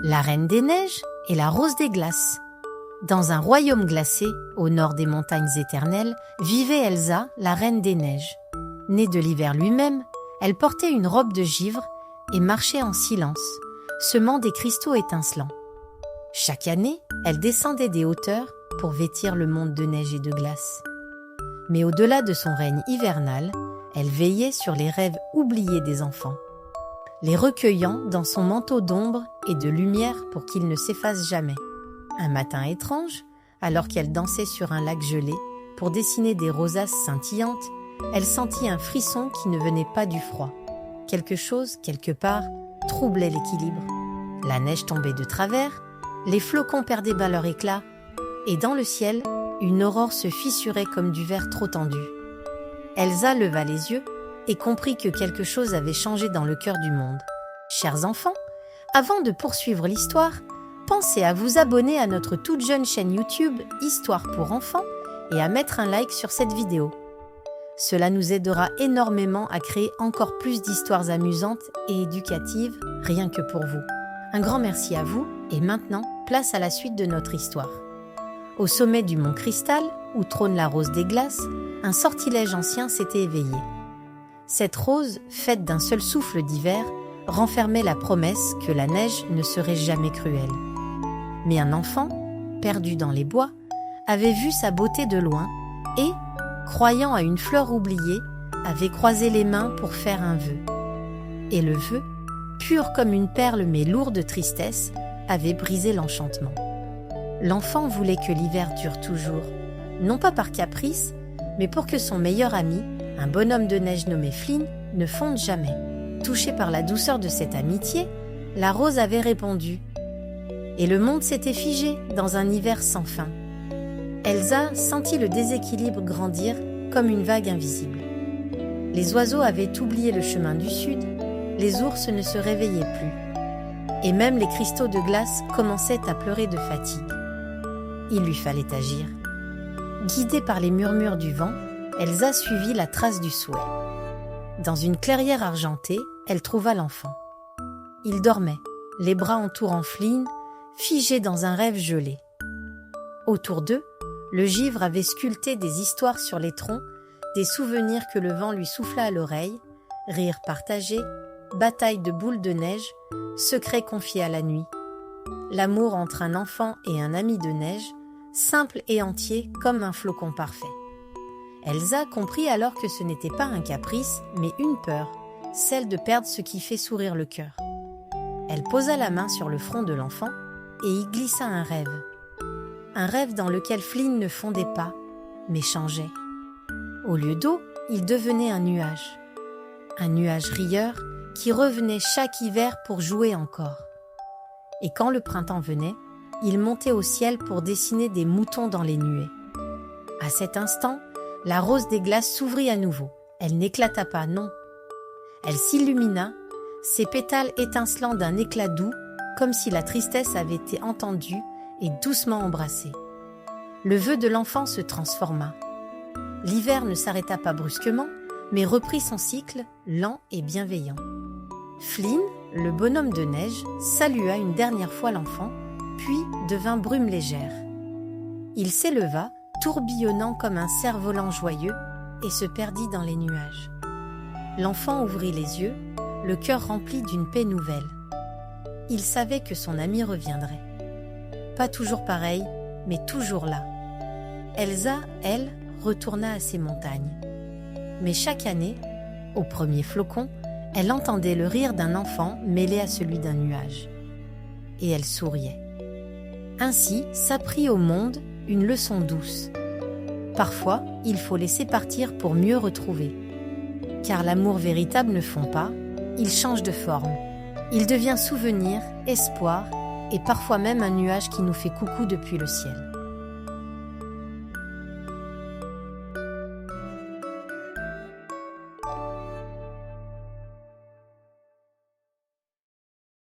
La Reine des Neiges et la Rose des Glaces. Dans un royaume glacé, au nord des montagnes éternelles, vivait Elsa, la Reine des Neiges. Née de l'hiver lui-même, elle portait une robe de givre et marchait en silence, semant des cristaux étincelants. Chaque année, elle descendait des hauteurs pour vêtir le monde de neige et de glace. Mais au-delà de son règne hivernal, elle veillait sur les rêves oubliés des enfants, les recueillant dans son manteau d'ombre et de lumière pour qu'ils ne s'effacent jamais. Un matin étrange, alors qu'elle dansait sur un lac gelé pour dessiner des rosaces scintillantes, elle sentit un frisson qui ne venait pas du froid. Quelque chose, quelque part, troublait l'équilibre. La neige tombait de travers, les flocons perdaient bas leur éclat, et dans le ciel, une aurore se fissurait comme du verre trop tendu. Elsa leva les yeux et comprit que quelque chose avait changé dans le cœur du monde. Chers enfants, avant de poursuivre l'histoire, pensez à vous abonner à notre toute jeune chaîne YouTube Histoire pour enfants et à mettre un like sur cette vidéo. Cela nous aidera énormément à créer encore plus d'histoires amusantes et éducatives, rien que pour vous. Un grand merci à vous et maintenant, place à la suite de notre histoire. Au sommet du mont Cristal, où trône la Rose des Glaces, un sortilège ancien s'était éveillé. Cette rose, faite d'un seul souffle d'hiver, renfermait la promesse que la neige ne serait jamais cruelle. Mais un enfant, perdu dans les bois, avait vu sa beauté de loin et, croyant à une fleur oubliée, avait croisé les mains pour faire un vœu. Et le vœu, pur comme une perle mais lourd de tristesse, avait brisé l'enchantement. L'enfant voulait que l'hiver dure toujours, non pas par caprice, mais pour que son meilleur ami, un bonhomme de neige nommé Flynn, ne fonde jamais. Touchée par la douceur de cette amitié, la rose avait répondu. Et le monde s'était figé dans un hiver sans fin. Elsa sentit le déséquilibre grandir comme une vague invisible. Les oiseaux avaient oublié le chemin du sud, les ours ne se réveillaient plus. Et même les cristaux de glace commençaient à pleurer de fatigue. Il lui fallait agir. Guidée par les murmures du vent, Elsa suivit la trace du souhait. Dans une clairière argentée, elle trouva l'enfant. Il dormait, les bras entourant Flynn, figé dans un rêve gelé. Autour d'eux, le givre avait sculpté des histoires sur les troncs, des souvenirs que le vent lui souffla à l'oreille, rires partagés, bataille de boules de neige, secrets confiés à la nuit. L'amour entre un enfant et un ami de neige, simple et entier comme un flocon parfait. Elsa comprit alors que ce n'était pas un caprice, mais une peur, celle de perdre ce qui fait sourire le cœur. Elle posa la main sur le front de l'enfant et y glissa un rêve. Un rêve dans lequel Flynn ne fondait pas, mais changeait. Au lieu d'eau, il devenait un nuage. Un nuage rieur qui revenait chaque hiver pour jouer encore. Et quand le printemps venait, il montait au ciel pour dessiner des moutons dans les nuées. À cet instant, la rose des glaces s'ouvrit à nouveau. Elle n'éclata pas, non. Elle s'illumina, ses pétales étincelant d'un éclat doux, comme si la tristesse avait été entendue et doucement embrassée. Le vœu de l'enfant se transforma. L'hiver ne s'arrêta pas brusquement, mais reprit son cycle lent et bienveillant. Flynn, le bonhomme de neige, salua une dernière fois l'enfant, puis devint brume légère. Il s'éleva, tourbillonnant comme un cerf-volant joyeux, et se perdit dans les nuages. L'enfant ouvrit les yeux, le cœur rempli d'une paix nouvelle. Il savait que son ami reviendrait. Pas toujours pareil, mais toujours là. Elsa, elle, retourna à ses montagnes. Mais chaque année, au premier flocon, elle entendait le rire d'un enfant mêlé à celui d'un nuage. Et elle souriait. Ainsi s'apprit au monde une leçon douce. Parfois, il faut laisser partir pour mieux retrouver. Car l'amour véritable ne fond pas, il change de forme. Il devient souvenir, espoir et parfois même un nuage qui nous fait coucou depuis le ciel.